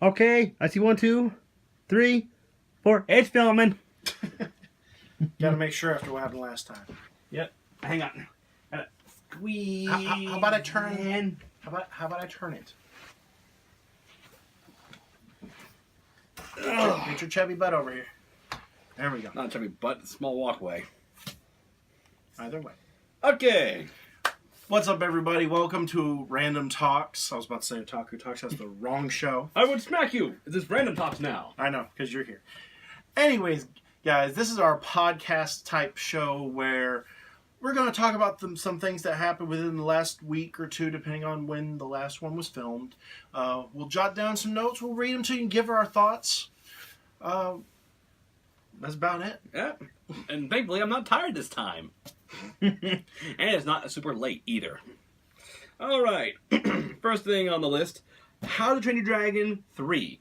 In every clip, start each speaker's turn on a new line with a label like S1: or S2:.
S1: Okay, I see 1, 2, 3, 4. It's filming.
S2: Gotta make sure after what happened last time.
S1: Yep. Hang on. Squeeze.
S2: How about I turn? How about I turn it? Get your chubby butt over here. There we go.
S1: Not chubby butt, a small walkway.
S2: Either way.
S1: Okay.
S2: What's up, everybody? Welcome to Random Talks. I was about to say Otaku Talks. That's the wrong show.
S1: I would smack you. This Random Talks now.
S2: I know, because you're here. Anyways, guys, this is our podcast type show where we're going to talk about some things that happened within the last week or two, depending on when the last one was filmed. We'll jot down some notes. We'll read them to you and give our thoughts. That's about it.
S1: Yeah. And thankfully, I'm not tired this time. And it's not super late either. All right. First thing on the list, How to Train Your Dragon 3.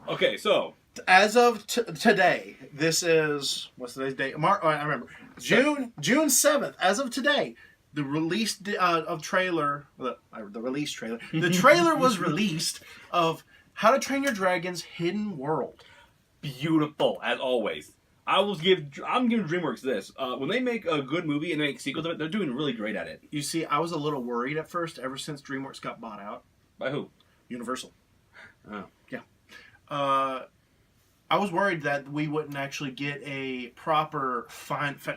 S1: Okay, so
S2: As of today, this is, what's today's date? I remember. June 7th. As of today, the release of trailer, the release trailer, the trailer was released of How to Train Your Dragon's Hidden World.
S1: beautiful as always. I'm giving DreamWorks this. When they make a good movie and they make sequels of it, they're doing really great at it.
S2: You see, I was a little worried at first, ever since DreamWorks got bought out.
S1: By who?
S2: Universal.
S1: Oh.
S2: Yeah. I was worried that we wouldn't actually get a proper finale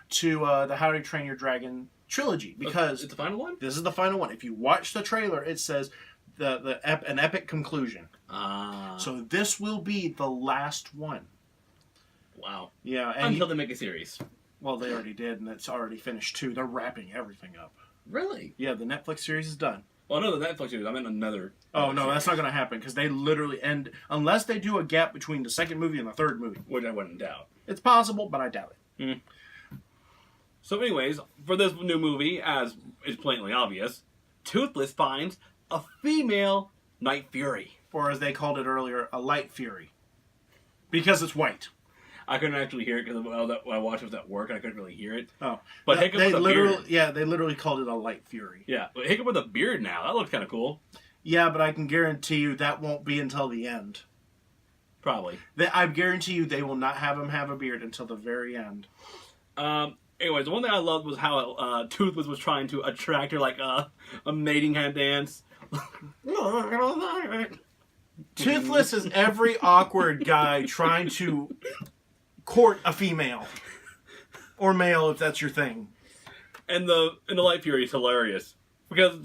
S2: to the How to Train Your Dragon trilogy, because
S1: It's the final one?
S2: this is the final one. If you watch the trailer, it says an epic conclusion. So this will be the last one.
S1: Wow.
S2: Yeah, and
S1: Until they make a series.
S2: well, they already did, and it's already finished too. They're wrapping everything up.
S1: Really?
S2: Yeah, the Netflix series is done.
S1: Well, no, the Netflix series. I meant another.
S2: Oh no, that's not going to happen, because they literally end unless they do a gap between the second movie and the third movie.
S1: Which I wouldn't doubt.
S2: It's possible, but I doubt it.
S1: So anyways, for this new movie, as is blatantly obvious, Toothless finds a female Night Fury.
S2: Or as they called it earlier, a light fury, because it's white.
S1: I couldn't actually hear it because when I watched it was at work and I couldn't really hear it.
S2: Oh,
S1: But Hiccup
S2: they
S1: with a
S2: literally,
S1: beard.
S2: yeah, they literally called it a light fury.
S1: Yeah, but Hiccup with a beard now. That looks kind of cool.
S2: Yeah, but I can guarantee you that won't be until the end.
S1: Probably.
S2: I guarantee you they will not have him have a beard until the very end.
S1: Anyways, the one thing I loved was how Toothless was trying to attract her like a mating kind of dance.
S2: Toothless is every awkward guy trying to court a female. Or male, if that's your thing.
S1: And the Light Fury is hilarious. Because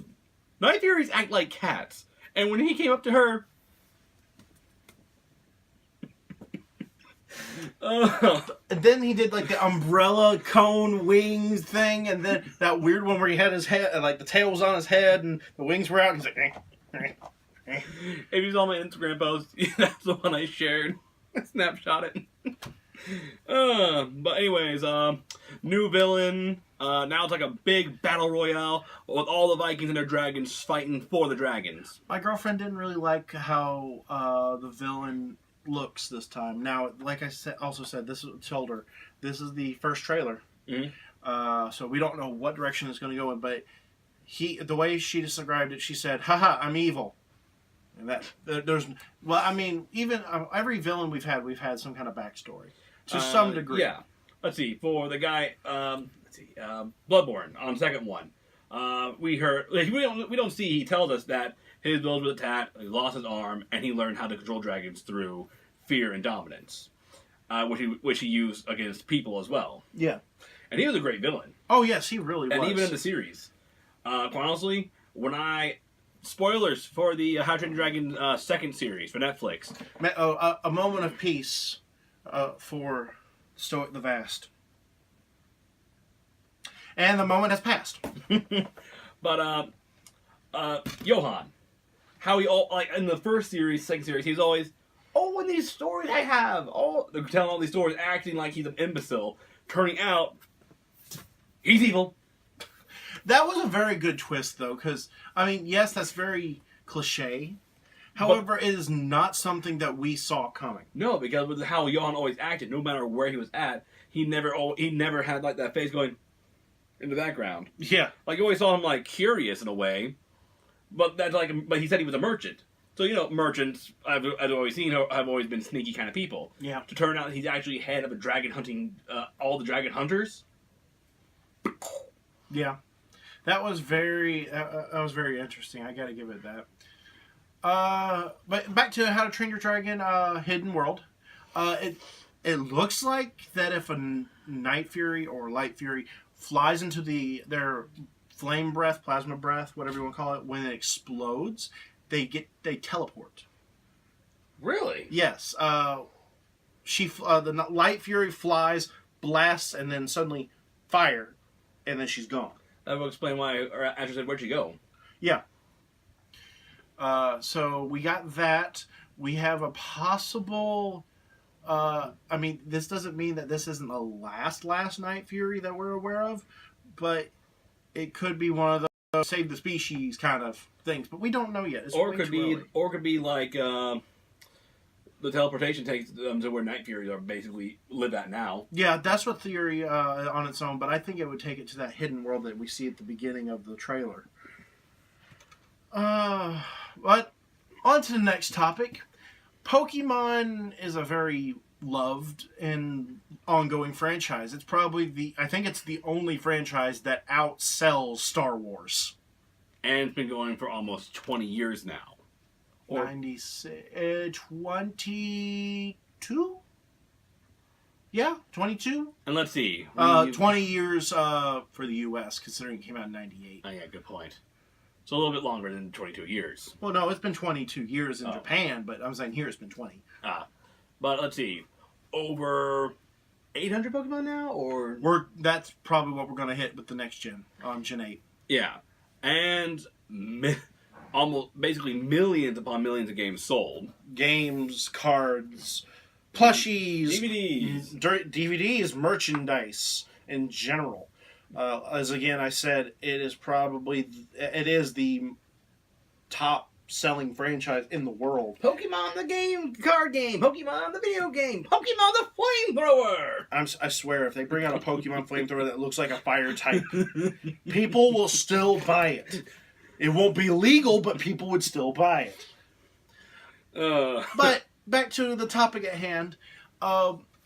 S1: Night Furies act like cats. And when he came up to her...
S2: And then he did like the umbrella cone wings thing, and then that weird one where he had his head, like the tail was on his head and the wings were out, and he's like...
S1: If you saw my Instagram post, that's the one I shared. I snapshot it. But anyways, new villain. Now it's like a big battle royale with all the Vikings and their dragons fighting for the dragons.
S2: My girlfriend didn't really like how the villain looks this time. Now, like I said, told her this is the first trailer, so we don't know what direction it's going to go in. But the way she described it, she said, "Haha, I'm evil." And even every villain we've had some kind of backstory to some degree.
S1: Yeah. Let's see. For the guy, Bloodborne on the second one, we don't see. He tells us that his village was attacked, he lost his arm, and he learned how to control dragons through fear and dominance, which he used against people as well.
S2: Yeah.
S1: And he was a great villain.
S2: Oh yes, he really was.
S1: And even in the series, quite honestly, spoilers for the How to Train Your Dragon second series for Netflix.
S2: A moment of peace for Stoic the Vast. And the moment has passed.
S1: But Johan, how he in the first series, second series, he's always, in these stories I have, they're telling all these stories, acting like he's an imbecile. Turning out, he's evil.
S2: That was a very good twist, though, because, yes, that's very cliche. However, it is not something that we saw coming.
S1: No, because with how Johan always acted, no matter where he was at, he never had like that face going in the background.
S2: Yeah.
S1: Like you always saw him like curious in a way, But that's like, but he said he was a merchant. So merchants I've always seen have always been sneaky kind of people.
S2: Yeah.
S1: To turn out he's actually head of a dragon hunting, all the dragon hunters.
S2: Yeah, that was very interesting. I got to give it that. But back to How to Train Your Dragon, Hidden World. It looks like that if a Night Fury or Light Fury flies into their flame breath, plasma breath, whatever you want to call it, when it explodes, they teleport.
S1: Really?
S2: Yes. The Light Fury flies, blasts, and then suddenly fire, and then she's gone.
S1: That will explain why Asher said, "Where'd you go?"
S2: Yeah. So we got that. We have a possible. This doesn't mean that this isn't the last Night Fury that we're aware of, but it could be one of those save the species kind of things. But we don't know yet. It's
S1: Or
S2: way
S1: could
S2: too
S1: be,
S2: early.
S1: or could be like the teleportation takes them to where Night Furies are basically live at now.
S2: Yeah, that's what theory on its own. But I think it would take it to that hidden world that we see at the beginning of the trailer. But on to the next topic. Pokemon is a very loved and ongoing franchise. It's probably I think it's the only franchise that outsells Star Wars.
S1: And it's been going for almost 20 years now. Or
S2: 22? Yeah, 22?
S1: And let's see.
S2: 20 years for the U.S., considering it came out in 98.
S1: Oh, yeah, good point. So a little bit longer than 22 years.
S2: Well, no, it's been 22 years in Japan, but I'm saying here it's been 20.
S1: But let's see. Over 800 Pokemon now? Or
S2: That's probably what we're going to hit with the next gen, on Gen 8.
S1: Yeah. And almost basically millions upon millions of games sold.
S2: Games, cards, plushies,
S1: DVDs,
S2: merchandise in general. As again I said, it is the top selling franchise in the world.
S1: Pokemon the game, card game, Pokemon the video game, Pokemon the flamethrower.
S2: I swear, if they bring out a Pokemon flamethrower that looks like a fire type, people will still buy it. It won't be legal, but people would still buy it. But back to the topic at hand.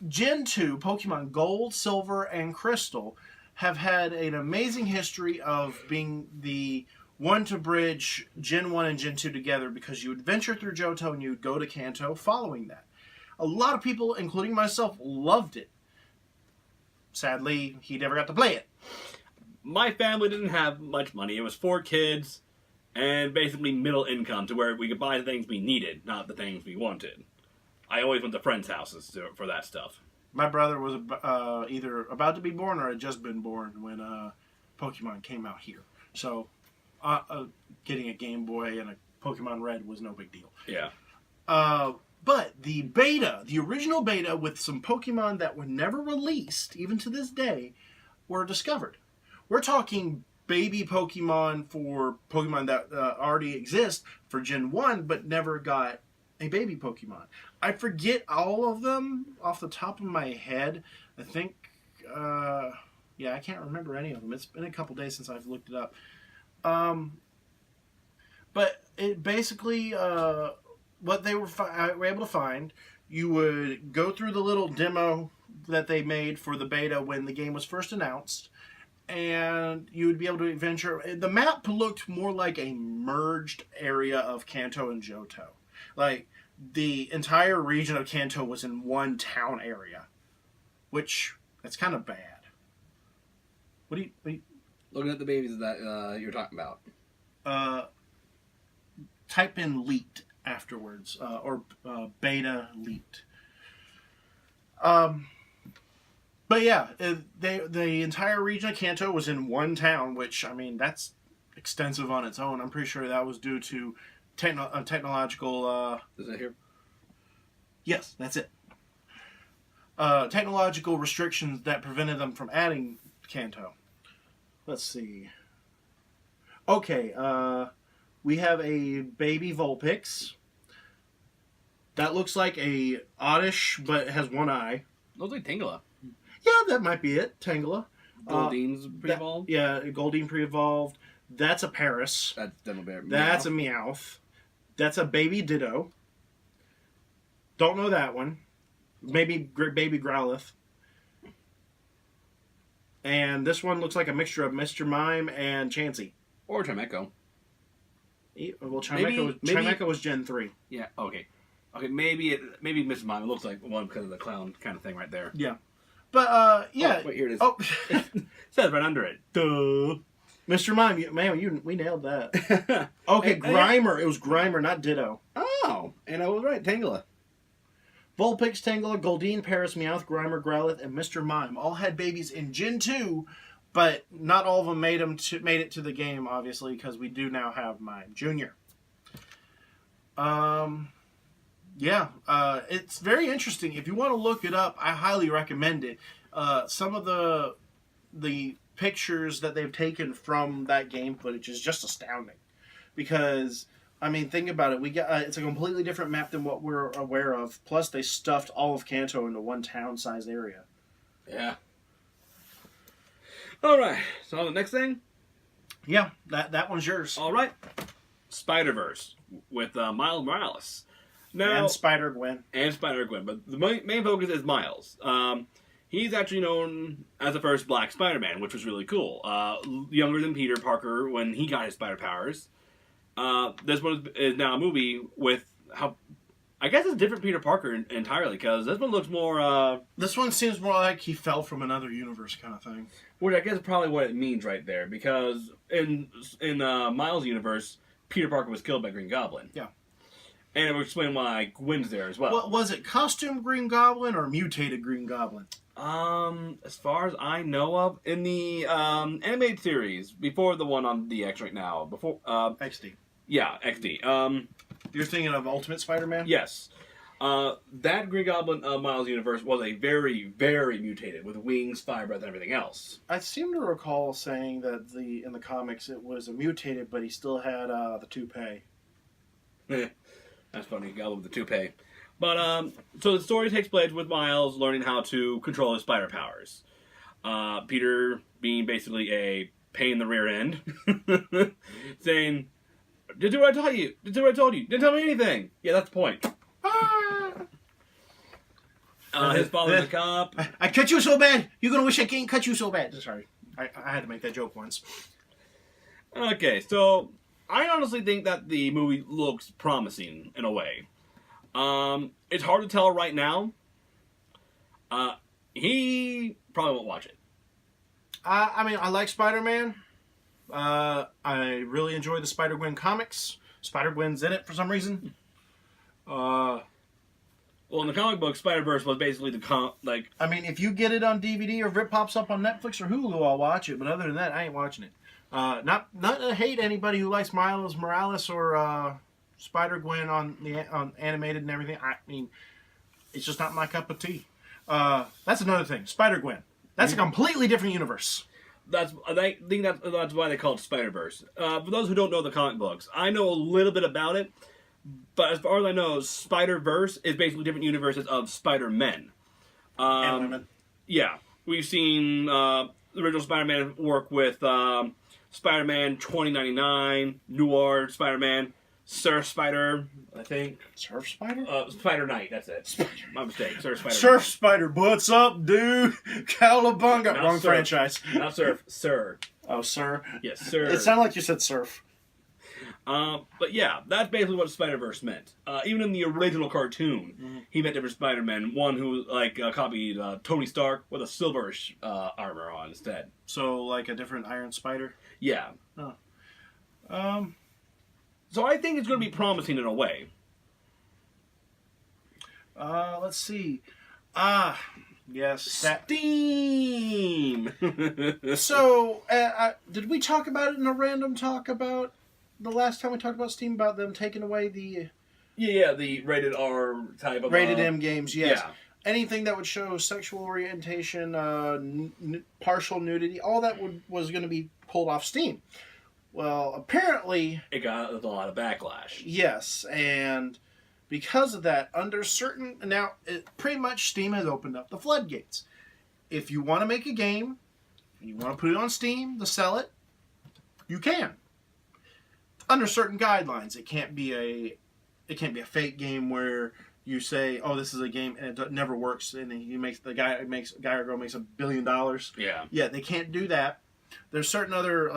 S2: Gen 2, Pokemon Gold, Silver, and Crystal have had an amazing history of being the one to bridge Gen 1 and Gen 2 together, because you would venture through Johto and you would go to Kanto following that. A lot of people, including myself, loved it. Sadly, he never got to play it.
S1: My family didn't have much money. It was 4 kids and basically middle income, to where we could buy the things we needed, not the things we wanted. I always went to friends' houses for that stuff.
S2: My brother was either about to be born or had just been born when Pokemon came out here. So getting a Game Boy and a Pokemon Red was no big deal.
S1: Yeah.
S2: But the original beta with some Pokemon that were never released, even to this day, were discovered. We're talking baby Pokemon for Pokemon that already exist for Gen 1, but never got a baby Pokemon. I forget all of them off the top of my head. I think, I can't remember any of them. It's been a couple days since I've looked it up. But it basically, what they were able to find, you would go through the little demo that they made for the beta when the game was first announced, and you would be able to adventure. The map looked more like a merged area of Kanto and Johto. Like, the entire region of Kanto was in one town area, which, that's kind of bad. What do you
S1: Looking at the babies that you're talking about.
S2: Type in leaked afterwards, or beta leaked. But yeah, the entire region of Kanto was in one town, which, that's extensive on its own. I'm pretty sure that was due to technological...
S1: Is that here?
S2: Yes, that's it. Technological restrictions that prevented them from adding Kanto. Let's see. Okay, we have a baby Vulpix. That looks like a Oddish, but it has one eye.
S1: Looks like Tangela.
S2: Yeah, that might be it. Tangela.
S1: Goldine's pre-evolved?
S2: Yeah, Goldeen pre-evolved. That's a Paris.
S1: That's Dental Bear.
S2: That's a Meowth. That's a Baby Ditto. Don't know that one. Maybe Baby Growlithe. And this one looks like a mixture of Mr. Mime and Chansey.
S1: Or Chimecho.
S2: Well, Chimecho was Gen 3.
S1: Yeah, okay. Okay, maybe Mr. Mime. It looks like one because of the clown kind of thing right there.
S2: Yeah. But, yeah.
S1: Oh, wait, here it is.
S2: Oh.
S1: It says right under it. Duh.
S2: Mr. Mime, we nailed that. Okay, Grimer. It was Grimer, not Ditto.
S1: Oh, and I was right. Tangela.
S2: Vulpix, Tangela, Goldeen, Paris, Meowth, Grimer, Growlithe, and Mr. Mime all had babies in Gen 2, but not all of them made it to the game, obviously, because we do now have Mime Jr. It's very interesting. If you want to look it up, I highly recommend it. Some of the pictures that they've taken from that game footage is just astounding, because I mean, think about it. We got it's a completely different map than what we're aware of. Plus, they stuffed all of Kanto into one town-sized area.
S1: Yeah. All right. So the next thing.
S2: Yeah, that one's yours.
S1: All right. Spider-Verse with Miles Morales. Now,
S2: And Spider-Gwen.
S1: But the main focus is Miles. He's actually known as the first Black Spider-Man, which was really cool. Younger than Peter Parker when he got his spider powers. This one is now a movie with how, I guess it's different Peter Parker entirely, because this one looks more,
S2: This one seems more like he fell from another universe kind of thing.
S1: which I guess is probably what it means right there, because in Miles' universe, Peter Parker was killed by Green Goblin.
S2: Yeah.
S1: And it would explain why Gwen's there as well.
S2: What was it, costume Green Goblin or mutated Green Goblin?
S1: As far as I know of, in the animated series, before the one on DX right now, before
S2: XD.
S1: yeah, XD.
S2: You're thinking of Ultimate Spider-Man?
S1: Yes. That Green Goblin Miles universe was a very, very mutated, with wings, fire breath, and everything else.
S2: I seem to recall saying that in the comics it was a mutated, but he still had the toupee.
S1: That's funny, Goblin with the toupee. But, so the story takes place with Miles learning how to control his spider powers. Peter being basically a pain in the rear end, saying, "Did do what I told you. Did do what I told you. Didn't tell me anything." Yeah, that's the point. His father's a cop.
S2: I cut you so bad. You're gonna wish I can't cut you so bad. Sorry, I had to make that joke once.
S1: Okay, so I honestly think that the movie looks promising in a way. It's hard to tell right now. He probably won't watch it.
S2: I mean, I like Spider-Man. I really enjoy the Spider-Gwen comics. Spider-Gwen's in it for some reason.
S1: Well, in the comic book, Spider-Verse was basically
S2: I mean, if you get it on DVD or if it pops up on Netflix or Hulu, I'll watch it. But other than that, I ain't watching it. Not to hate anybody who likes Miles Morales or Spider-Gwen on animated and everything. I mean, it's just not my cup of tea. That's another thing. Spider-Gwen. That's a completely different universe.
S1: I think that's why they call it Spider-Verse. For those who don't know the comic books, I know a little bit about it, but as far as I know, Spider-Verse is basically different universes of Spider-Men.
S2: And women.
S1: Yeah. We've seen the original Spider-Man work with Spider-Man 2099, Noir Spider-Man, Surf Spider, I think.
S2: Surf Spider?
S1: Spider Knight, that's it. My mistake. Surf Spider.
S2: Surf Spider, what's up, dude? Cowabunga. Wrong
S1: Surf.
S2: franchise.
S1: Not Surf, Sir.
S2: Oh, sir.
S1: Yes, Sir.
S2: It sounded like you said surf.
S1: But yeah, that's basically what Spider-Verse meant. Even in the original cartoon, he meant different Spider-Man. One who copied Tony Stark with a silverish armor on instead.
S2: So, like a different Iron Spider?
S1: Yeah.
S2: Oh.
S1: So I think it's going to be promising in a way.
S2: Let's see. Yes.
S1: Steam!
S2: So, did we talk about it in a random talk about the last time we talked about Steam, about them taking away the...
S1: Yeah, the rated R type of...
S2: Rated M games, yes.
S1: Yeah.
S2: Anything that would show sexual orientation, partial nudity, all that was going to be pulled off Steam. Well, apparently...
S1: It got a lot of backlash.
S2: Yes, and because of that, under certain... Now, pretty much Steam has opened up the floodgates. If you want to make a game, and you want to put it on Steam to sell it, You can, under certain guidelines. It can't be a fake game where you say, "Oh, this is a game," and it never works, and the guy or girl makes $1 billion.
S1: Yeah.
S2: Yeah, they can't do that. There's certain other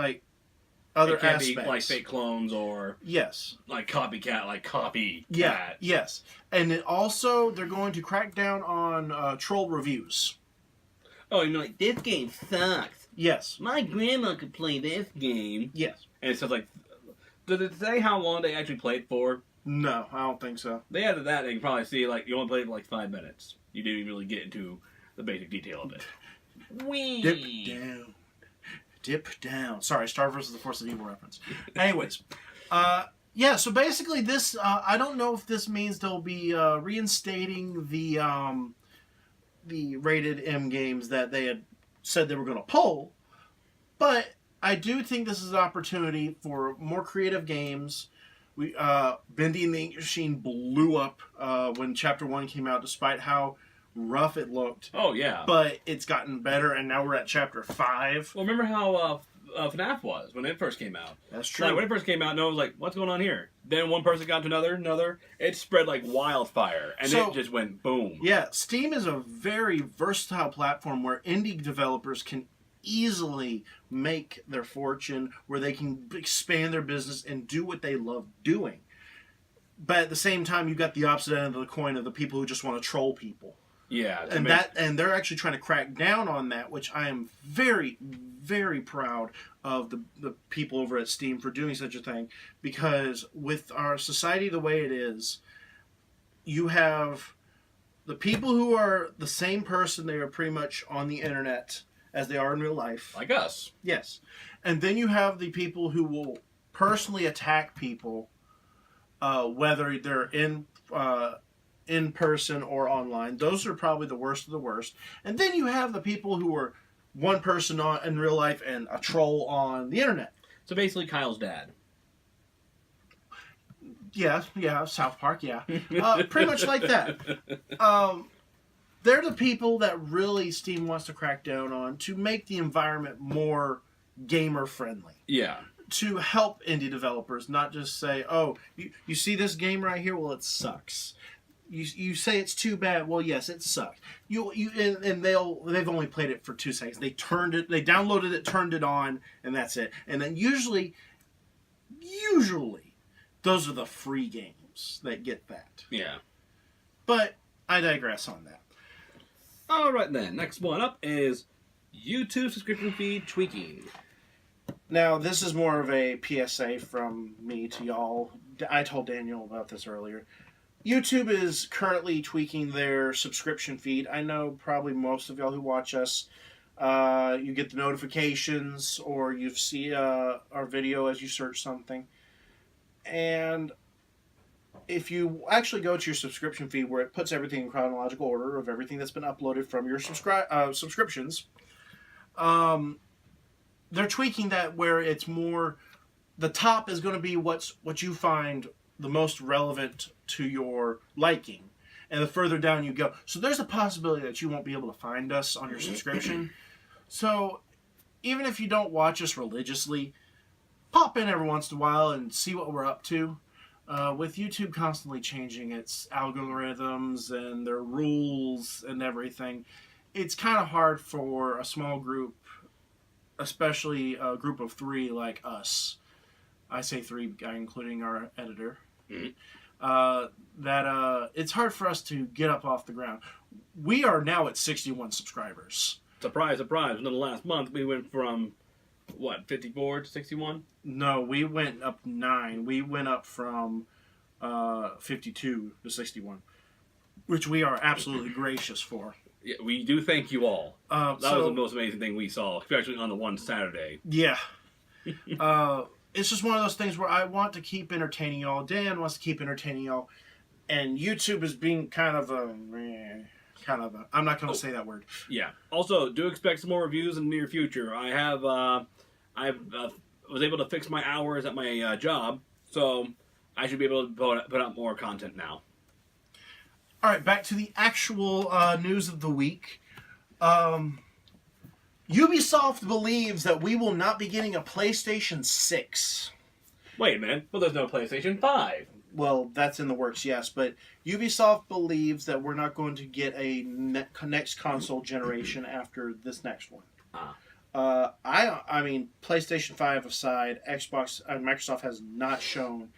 S2: other
S1: it can't
S2: aspects.
S1: be like fake clones or
S2: Yes.
S1: like copycat.
S2: Yeah. Yes. And then also they're going to crack down on troll reviews.
S1: Oh, you know, like, this game sucks.
S2: Yes.
S1: My grandma could play this game.
S2: Yes.
S1: And it says like, did it say how long they actually played for?
S2: No, I don't think so.
S1: They added that, and you can probably see, like, you only played for like 5 minutes. You didn't even really get into the basic detail of it. Whee!
S2: Dip down. Dip down. Sorry, Star vs. the Force of Evil reference. Anyways, yeah, so basically this, I don't know if this means they'll be reinstating the rated M games that they had said they were going to pull, but I do think this is an opportunity for more creative games. Bendy and the Ink Machine blew up when Chapter 1 came out, despite how rough it looked.
S1: Oh, yeah.
S2: But it's gotten better, and now we're at Chapter 5.
S1: Well, remember how FNAF was when it first came out?
S2: That's true.
S1: Like, when it first came out, no one was like, what's going on here? Then one person got to another. It spread like wildfire, and it just went boom.
S2: Yeah, Steam is a very versatile platform where indie developers can easily make their fortune, where they can expand their business and do what they love doing. But at the same time, you've got the opposite end of the coin of the people who just want to troll people.
S1: Yeah,
S2: and they're actually trying to crack down on that, which I am very, very proud of the people over at Steam for doing such a thing, because with our society the way it is, you have the people who are the same person. They are pretty much on the internet as they are in real life.
S1: like us.
S2: Yes. And then you have the people who will personally attack people, whether they're in person or online. Those are probably the worst of the worst. And then you have the people who are one person in real life and a troll on the internet.
S1: So basically, Kyle's dad.
S2: Yeah, South Park, yeah. Pretty much like that. They're the people that really Steam wants to crack down on to make the environment more gamer-friendly.
S1: Yeah.
S2: To help indie developers, not just say, "Oh, you see this game right here? Well, it sucks." You say it's too bad. Well, yes, it sucked. And they've only played it for 2 seconds. They downloaded it, turned it on, and that's it. And then usually, those are the free games that get that.
S1: Yeah.
S2: But I digress on that.
S1: All right then. Next one up is YouTube subscription feed tweaking.
S2: Now, this is more of a PSA from me to y'all. I told Daniel about this earlier. YouTube is currently tweaking their subscription feed. I know probably most of y'all who watch us, you get the notifications or you see our video as you search something. And if you actually go to your subscription feed where it puts everything in chronological order of everything that's been uploaded from your subscriptions, they're tweaking that where it's more, the top is going to be what you find the most relevant to your liking, and the further down you go. So there's a possibility that you won't be able to find us on your subscription. So even if you don't watch us religiously, pop in every once in a while and see what we're up to. With YouTube constantly changing its algorithms and their rules and everything, it's kind of hard for a small group, especially a group of 3 like us. I say 3, including our editor. That it's hard for us to get up off the ground. We are now at 61 subscribers.
S1: Surprise, surprise. Within the last month, we went from, 54 to 61?
S2: No, we went up 9. We went up from 52 to 61, which we are absolutely gracious for.
S1: Yeah, we do thank you all. That
S2: so,
S1: was the most amazing thing we saw, especially on the one Saturday.
S2: Yeah. It's just one of those things where I want to keep entertaining y'all. Dan wants to keep entertaining y'all. And YouTube is being kind of a... I'm not going to say that word.
S1: Yeah. Also, do expect some more reviews in the near future. I was able to fix my hours at my job, so I should be able to put out more content now.
S2: All right, back to the actual news of the week. Ubisoft believes that we will not be getting a PlayStation 6.
S1: Wait a minute, but there's no PlayStation 5.
S2: Well, that's in the works, yes, but Ubisoft believes that we're not going to get a next console generation after this next one. I mean, PlayStation 5 aside, Xbox and Microsoft has not shown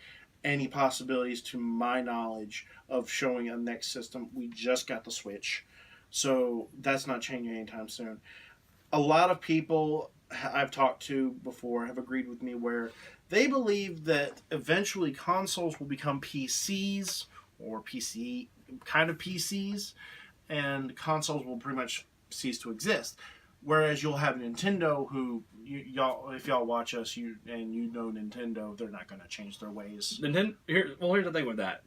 S2: any possibilities, to my knowledge, of showing a next system. We just got the Switch, so that's not changing anytime soon. A lot of people I've talked to before have agreed with me where they believe that eventually consoles will become PCs or PC kind of PCs, and consoles will pretty much cease to exist. Whereas you'll have Nintendo, who y'all, if y'all watch us, you know Nintendo, they're not going to change their ways.
S1: Here's the thing with that.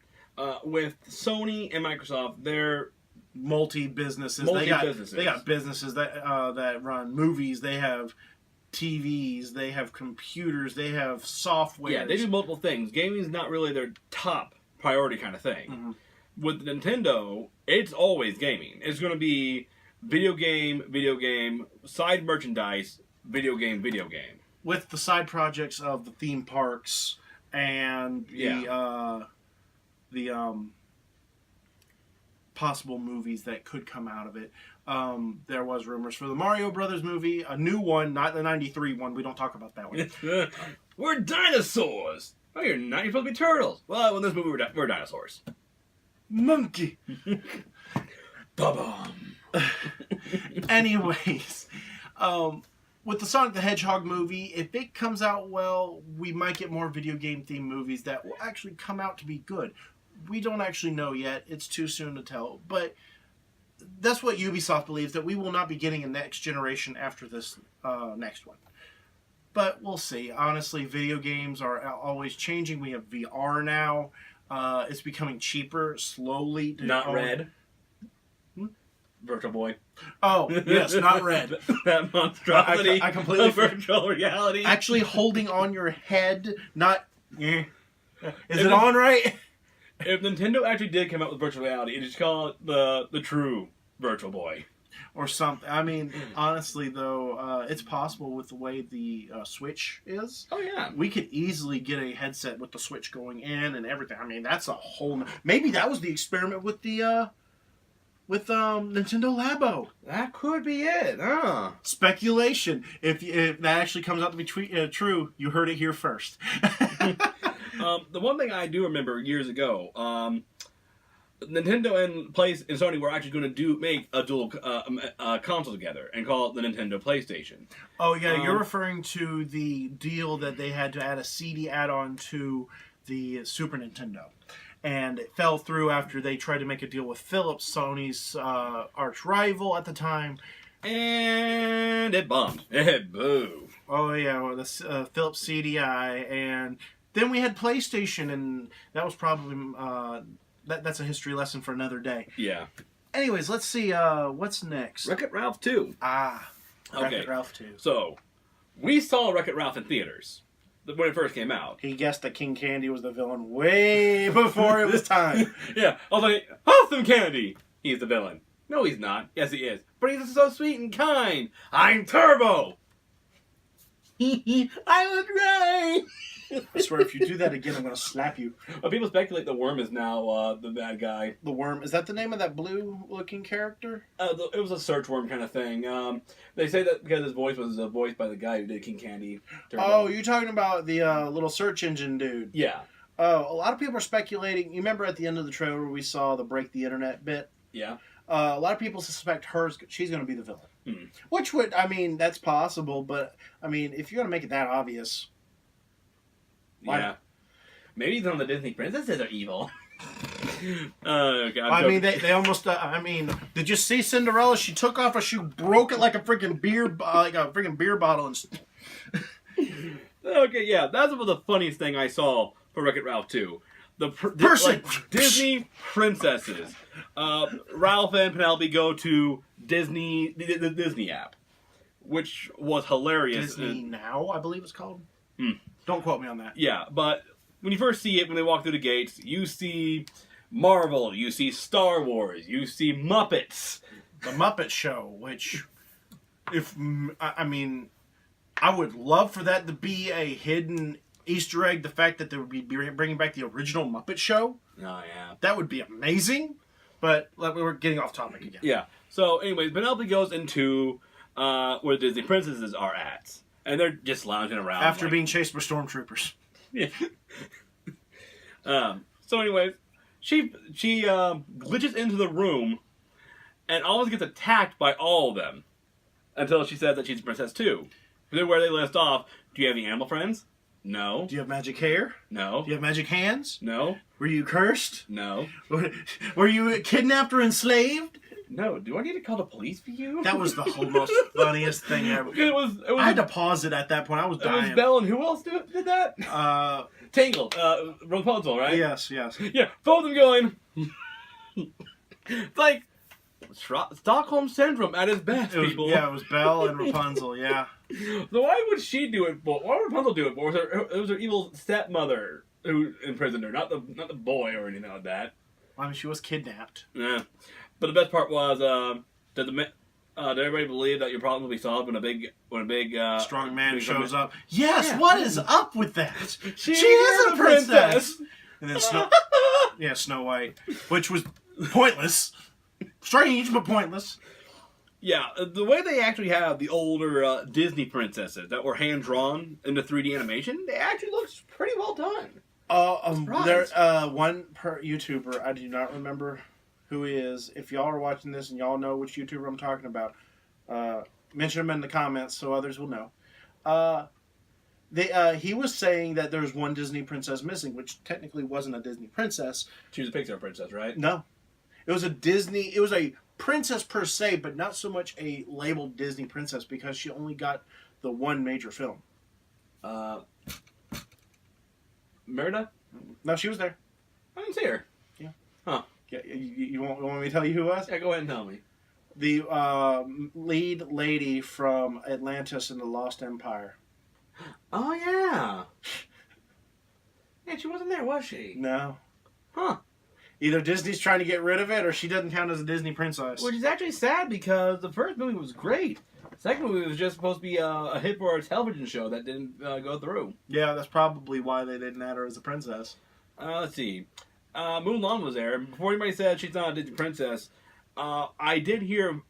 S1: With Sony and Microsoft, they're
S2: multi-businesses. They got businesses that run movies. They have TVs. They have computers. They have software.
S1: Yeah, they do multiple things. Gaming is not really their top priority kind of thing. Mm-hmm. With Nintendo, it's always gaming. It's going to be video game, side merchandise, video game.
S2: With the side projects of the theme parks and the possible movies that could come out of it. There was rumors for the Mario Brothers movie, a new one, not the 93 one. We don't talk about that one.
S1: We're dinosaurs! Oh, you're not. You're supposed to be turtles. Well, in this movie, we're dinosaurs.
S2: Monkey!
S1: Ba-bum!
S2: Anyways, with the Sonic the Hedgehog movie, if it comes out well, we might get more video game themed movies that will actually come out to be good. We don't actually know yet. It's too soon to tell. But that's what Ubisoft believes, that we will not be getting a next generation after this next one. But we'll see. Honestly, video games are always changing. We have VR now. It's becoming cheaper slowly.
S1: Not Red. Virtual Boy.
S2: Oh, yes, not Red.
S1: That monstrosity
S2: I completely
S1: of virtual reality.
S2: Actually holding on your head, not... Is it on right?
S1: If Nintendo actually did come out with virtual reality, it'd just call it the true Virtual Boy.
S2: Or something. I mean, honestly, though, it's possible with the way the Switch is.
S1: Oh, yeah.
S2: We could easily get a headset with the Switch going in and everything. I mean, that's a whole... Maybe that was the experiment with the... Nintendo Labo.
S1: That could be it, huh?
S2: Speculation. If that actually comes out to be true, you heard it here first.
S1: The one thing I do remember years ago, Nintendo and Sony were actually going to make a dual console together and call it the Nintendo PlayStation.
S2: Oh yeah, you're referring to the deal that they had to add a CD add-on to the Super Nintendo. And it fell through after they tried to make a deal with Philips, Sony's arch rival at the time.
S1: And it bombed. It blew.
S2: Oh yeah, well, the Philips CDI. And then we had PlayStation, and that was probably... that's a history lesson for another day.
S1: Yeah.
S2: Anyways, let's see what's next.
S1: Wreck-It Ralph 2.
S2: Wreck-It Ralph 2.
S1: So, we saw Wreck-It Ralph in theaters when it first came out.
S2: He guessed that King Candy was the villain way before it was time.
S1: Yeah, I was like, Awesome Kennedy! He's the villain. No, he's not. Yes, he is. But he's so sweet and kind. I'm Turbo! I was right!
S2: I swear, if you do that again, I'm going to slap you.
S1: People speculate the worm is now the bad guy.
S2: The worm? Is that the name of that blue-looking character?
S1: It was a search worm kind of thing. They say that because his voice was voiced by the guy who did King Candy. Turbo.
S2: Oh, you're talking about the little search engine dude.
S1: Yeah.
S2: Oh, a lot of people are speculating. You remember at the end of the trailer we saw the break the internet bit?
S1: Yeah.
S2: A lot of people suspect she's going to be the villain.
S1: Hmm.
S2: Which would, I mean, that's possible, but, I mean, if you're going to make it that obvious...
S1: Why not? Maybe some of the Disney princesses are evil. Okay,
S2: I mean, they almost. Did you see Cinderella? She took off her shoe, broke it like a freaking beer bottle, and.
S1: Okay, yeah, that's about the funniest thing I saw for Wreck-It Ralph 2. Disney princesses. Ralph and Penelope go to Disney, the Disney app, which was hilarious.
S2: Disney Now, I believe it's called.
S1: Hmm.
S2: Don't quote me on that.
S1: Yeah, but when you first see it, when they walk through the gates, you see Marvel, you see Star Wars, you see Muppets.
S2: The Muppet Show, which I mean, I would love for that to be a hidden Easter egg. The fact that they would be bringing back the original Muppet Show.
S1: Oh, yeah.
S2: That would be amazing. But we're getting off topic again.
S1: Yeah. So, anyways, Penelope goes into where the Disney princesses are at. And they're just lounging around.
S2: After being chased by stormtroopers.
S1: Yeah. So, anyways, she glitches into the room and almost gets attacked by all of them. Until she says that she's a princess too. Then where they list off, do you have any animal friends? No.
S2: Do you have magic hair?
S1: No.
S2: Do you have magic hands?
S1: No.
S2: Were you cursed?
S1: No.
S2: Were you kidnapped or enslaved?
S1: No. Do I need to call the police for you?
S2: That was the whole most funniest thing ever.
S1: It was
S2: I had to pause it at that point. I was
S1: It
S2: dying.
S1: was Belle and who else did that? Tangle. Rapunzel, right?
S2: Yes.
S1: Yeah, both of them going. It's like Stockholm Syndrome at its best, people.
S2: Yeah, it was Belle and Rapunzel, yeah.
S1: So why would she do it for? Why would Rapunzel do it for? It was her evil stepmother who imprisoned her, not the boy or anything like that.
S2: I mean, she was kidnapped.
S1: Yeah. But the best part was, did everybody believe that your problem will be solved when a big
S2: Strong man
S1: big
S2: shows
S1: woman-
S2: up. Yes,
S1: Yeah.
S2: what is up with that?
S1: She
S2: is
S1: a princess.
S2: And then Snow White, which was pointless. Strange, but pointless.
S1: Yeah, the way they actually have the older Disney princesses that were hand drawn into 3D animation, they actually looks pretty well done.
S2: There, one per YouTuber, I do not remember who he is. If y'all are watching this and y'all know which YouTuber I'm talking about, mention him in the comments so others will know. He was saying that there's one Disney princess missing, which technically wasn't a Disney princess.
S1: She was a Pixar princess, right?
S2: No. It was a princess per se, but not so much a labeled Disney princess because she only got the one major film.
S1: Merida?
S2: No, she was there.
S1: I didn't see her.
S2: Yeah.
S1: Huh.
S2: Yeah, you want me to tell you who it was?
S1: Yeah, go ahead and tell me.
S2: The lead lady from Atlantis and the Lost Empire.
S1: Oh, yeah. Yeah, she wasn't there, was she?
S2: No.
S1: Huh.
S2: Either Disney's trying to get rid of it or she doesn't count as a Disney princess.
S1: Which is actually sad because the first movie was great. The second movie was just supposed to be a hit for a television show that didn't go through.
S2: Yeah, that's probably why they didn't add her as a princess.
S1: Let's see. Mulan was there. Before anybody said she's not a Disney princess, I did hear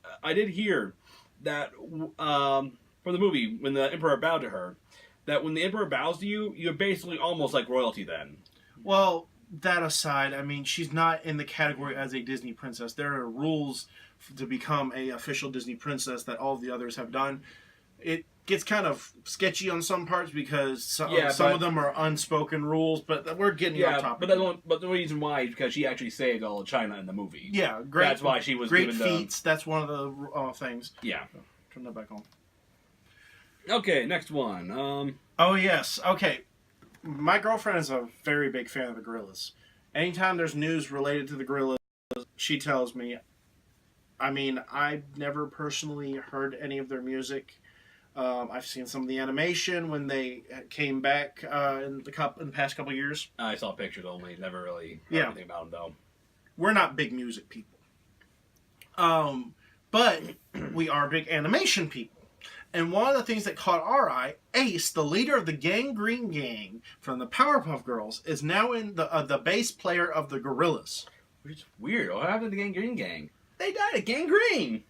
S1: that for the movie, when the Emperor bowed to her, that when the Emperor bows to you, you're basically almost like royalty then.
S2: Well, that aside, I mean, she's not in the category as a Disney princess. There are rules to become a official Disney princess that all the others have done. It gets kind of sketchy on some parts because some of them are unspoken rules, but we're getting off topic.
S1: But the reason why is because she actually saved all of China in the movie.
S2: Yeah, great.
S1: That's why she was
S2: great
S1: given
S2: feats. That's one of the things.
S1: Yeah.
S2: Turn that back on.
S1: Okay, next one.
S2: Oh yes. Okay. My girlfriend is a very big fan of the Gorillaz. Anytime there's news related to the Gorillaz, she tells me. I mean, I've never personally heard any of their music. I've seen some of the animation when they came back in the past couple of years.
S1: I saw pictures only. Never really heard anything about them, though.
S2: We're not big music people. But we are big animation people. And one of the things that caught our eye, Ace, the leader of the Gangrene Gang from the Powerpuff Girls, is now in the bass player of the Gorillaz.
S1: Which is weird. What happened to the Gangrene Gang? They died of gangrene.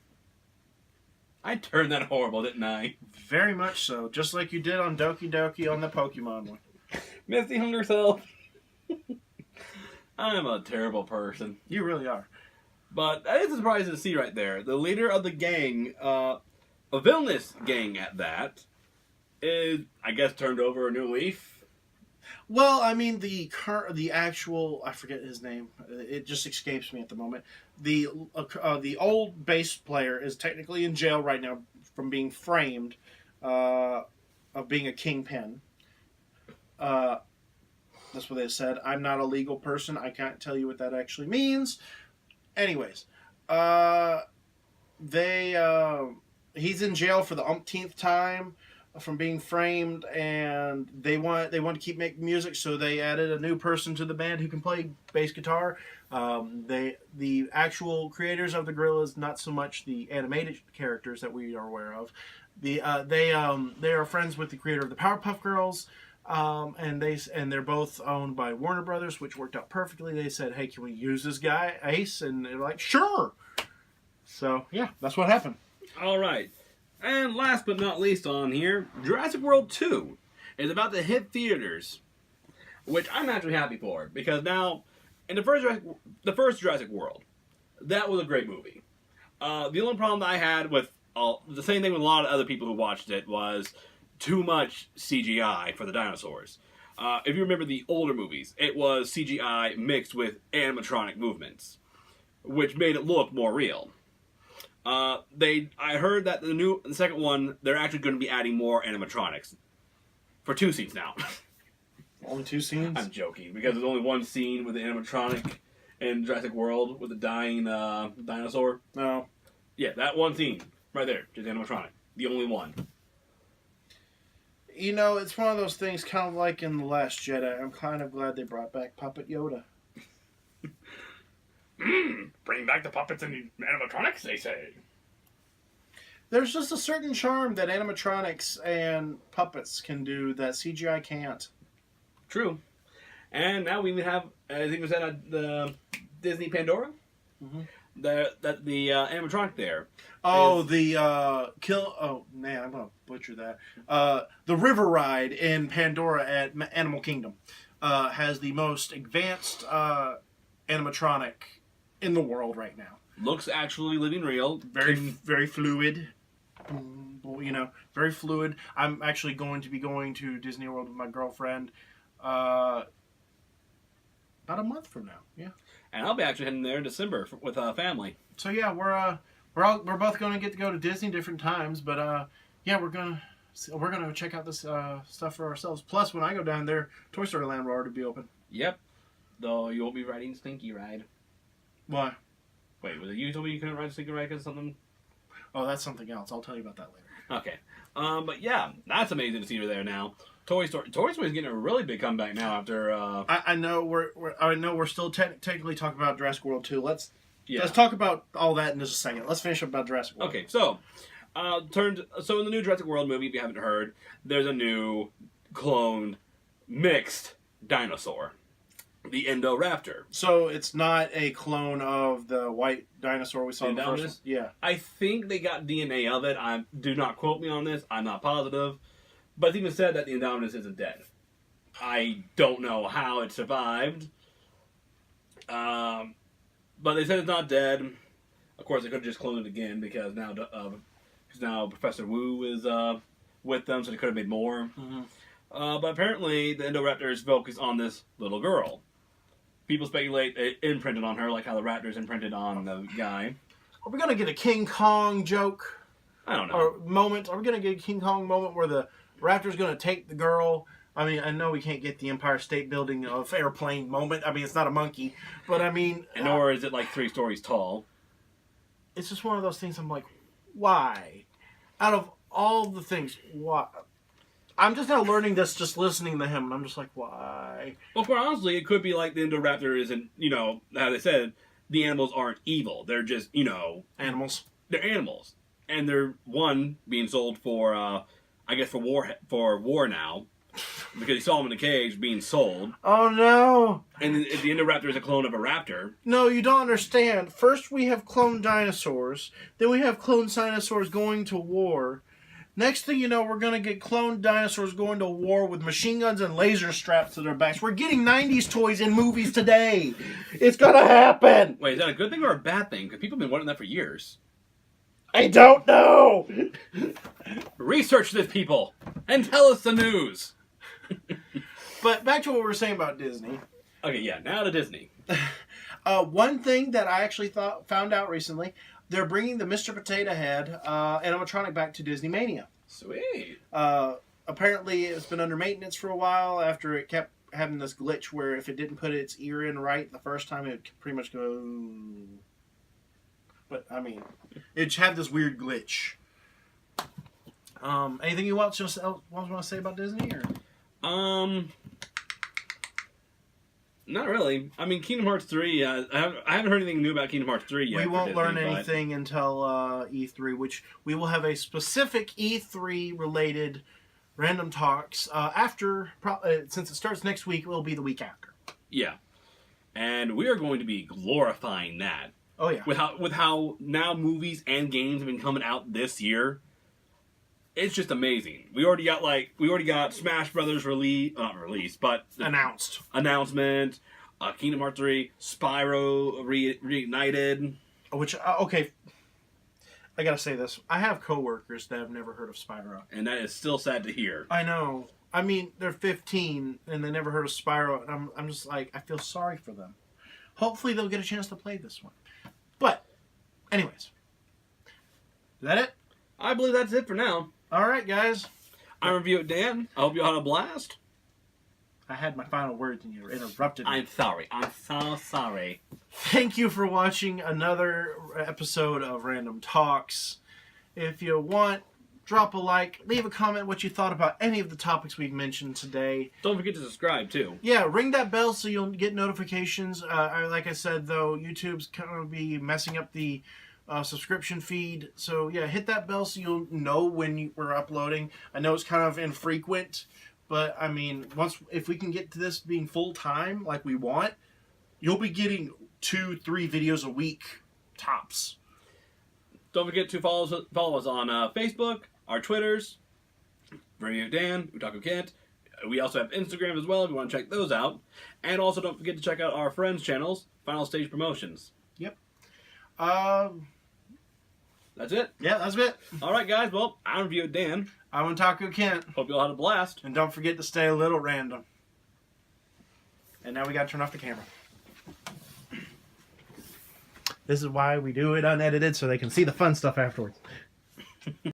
S1: I turned that horrible, didn't I?
S2: Very much so. Just like you did on Doki Doki on the Pokemon one.
S1: Misty hung herself. I'm a terrible person.
S2: You really are.
S1: But that is surprising to see right there. The leader of the gang, a villainous gang at that, is, I guess, turned over a new leaf.
S2: Well, I mean, the actual, I forget his name. It just escapes me at the moment. The old bass player is technically in jail right now from being framed of being a kingpin. That's what they said. I'm not a legal person. I can't tell you what that actually means. Anyways, he's in jail for the umpteenth time. from being framed, and they want to keep making music, so they added a new person to the band who can play bass guitar. The actual creators of the Gorillaz, not so much the animated characters that we are aware of. They are friends with the creator of the Powerpuff Girls. And they're both owned by Warner Brothers, which worked out perfectly. They said, "Hey, can we use this guy, Ace?" And they're like, "Sure." So yeah, that's what happened.
S1: All right. And last but not least on here, Jurassic World 2 is about to hit theaters, which I'm actually happy for, because now, in the first Jurassic World, that was a great movie. The only problem that I had with the same thing with a lot of other people who watched it was too much CGI for the dinosaurs. If you remember the older movies, it was CGI mixed with animatronic movements, which made it look more real. I heard that the second one, they're actually going to be adding more animatronics for 2 scenes now.
S2: Only 2 scenes?
S1: I'm joking, because there's only one scene with the animatronic in Jurassic World with the dying dinosaur.
S2: No.
S1: Yeah, that one scene right there, just animatronic, the only one.
S2: You know, it's one of those things, kind of like in The Last Jedi. I'm kind of glad they brought back Puppet Yoda.
S1: Bring back the puppets and the animatronics, they say.
S2: There's just a certain charm that animatronics and puppets can do that CGI can't.
S1: True. And now we even have, I think we said at the Disney Pandora, the animatronic there.
S2: Oh, oh man, I'm gonna butcher that. The river ride in Pandora at Animal Kingdom has the most advanced animatronic in the world right now.
S1: Looks actually living real.
S2: Very fluid. You know, very fluid. I'm actually going to be going to Disney World with my girlfriend about a month from now. Yeah.
S1: And I'll be actually heading there in December with family.
S2: So yeah, we're both going to get to go to Disney different times, but yeah, we're gonna check out this stuff for ourselves. Plus, when I go down there, Toy Story Land will already be open.
S1: Yep. Though you won't be riding Stinky Ride.
S2: Why?
S1: Wait, was it you told me you couldn't ride Stinky Ride because of something?
S2: Oh, that's something else. I'll tell you about that later.
S1: Okay. But yeah, that's amazing to see her there now. Toy Story is getting a really big comeback now after.
S2: I know we're still technically talking about Jurassic World 2. Let's
S1: Yeah.
S2: talk about all that in just a second. Let's finish up about Jurassic World.
S1: Okay, so in the new Jurassic World movie, if you haven't heard, there's a new cloned mixed dinosaur, the Indoraptor.
S2: So it's not a clone of the white dinosaur we saw in the first one? Yeah.
S1: I think they got DNA of it. Do not quote me on this. I'm not positive. But it's even said that the Indominus isn't dead. I don't know how it survived. But they said it's not dead. Of course, they could have just cloned it again because now Professor Wu is with them, so they could have made more.
S2: Mm-hmm.
S1: But apparently, the Indoraptor is focused on this little girl. People speculate it imprinted on her, like how the raptors imprinted on the guy.
S2: Are we gonna get a King Kong joke?
S1: I don't know.
S2: Or moment? Are we gonna get a King Kong moment where the raptor's gonna take the girl? I mean, I know we can't get the Empire State Building of airplane moment. I mean, it's not a monkey, but I mean,
S1: Nor is it like 3 stories tall.
S2: It's just one of those things. I'm like, why? Out of all the things, why? I'm just now learning this, just listening to him, and I'm just like, why?
S1: Well, quite honestly, it could be like the Indoraptor isn't, how they said, the animals aren't evil. They're just,
S2: Animals.
S1: They're animals. And they're, one, being sold for, I guess for war now. Because you saw them in the cage being sold.
S2: Oh, no.
S1: And the Indoraptor is a clone of a raptor.
S2: No, you don't understand. First we have cloned dinosaurs. Then we have cloned dinosaurs going to war. Next thing you know, we're going to get cloned dinosaurs going to war with machine guns and laser straps to their backs. We're getting 90s toys in movies today. It's going to happen.
S1: Wait, is that a good thing or a bad thing? Because people have been wanting that for years.
S2: I don't know.
S1: Research this, people, and tell us the news.
S2: But back to what we were saying about Disney.
S1: Okay, yeah, now to Disney.
S2: One thing that I actually found out recently, they're bringing the Mr. Potato Head animatronic back to Disney Mania.
S1: Sweet.
S2: Apparently, it's been under maintenance for a while after it kept having this glitch where if it didn't put its ear in right the first time, it would pretty much go... But, I mean, it had this weird glitch. Anything you want to say about Disney? Or?
S1: Not really. I mean, Kingdom Hearts 3, I haven't heard anything new about Kingdom Hearts 3 yet.
S2: We won't
S1: Disney,
S2: learn anything until E3, which we will have a specific E3 related random talks after. Since it starts next week, it will be the week after.
S1: Yeah, and we are going to be glorifying that.
S2: Oh yeah.
S1: With how now movies and games have been coming out this year, it's just amazing. We already got Smash Brothers announcement. Kingdom Hearts 3, Spyro Reignited.
S2: Which okay, I gotta say this: I have coworkers that have never heard of Spyro,
S1: And that is still sad to hear.
S2: I know. I mean, they're 15 and they never heard of Spyro. And I'm just like, I feel sorry for them. Hopefully, they'll get a chance to play this one. But, anyways, is that it?
S1: I believe that's it for now.
S2: All right, guys.
S1: I'm Review Dan. I hope you all had a blast.
S2: I had my final words and you interrupted me.
S1: I'm sorry. I'm so sorry.
S2: Thank you for watching another episode of Random Talks. If you want, drop a like, leave a comment what you thought about any of the topics we've mentioned today.
S1: Don't forget to subscribe, too.
S2: Yeah, ring that bell so you'll get notifications. Like I said, though, YouTube's going to be messing up the subscription feed. So, yeah, hit that bell so you'll know when we're uploading. I know it's kind of infrequent, but, I mean, if we can get to this being full-time like we want, you'll be getting 2-3 videos a week, tops.
S1: Don't forget to follow us on Facebook, our Twitters, Review Dan, Utaku Kent. We also have Instagram as well if you want to check those out. And also don't forget to check out our friends' channels, Final Stage Promotions.
S2: Yep.
S1: That's it.
S2: Yeah, that's it.
S1: All right, guys. Well, I'm Review Dan.
S2: I'm Utaku Kent.
S1: Hope you all had a blast.
S2: And don't forget to stay a little random. And now we got to turn off the camera. This is why we do it unedited, so they can see the fun stuff afterwards.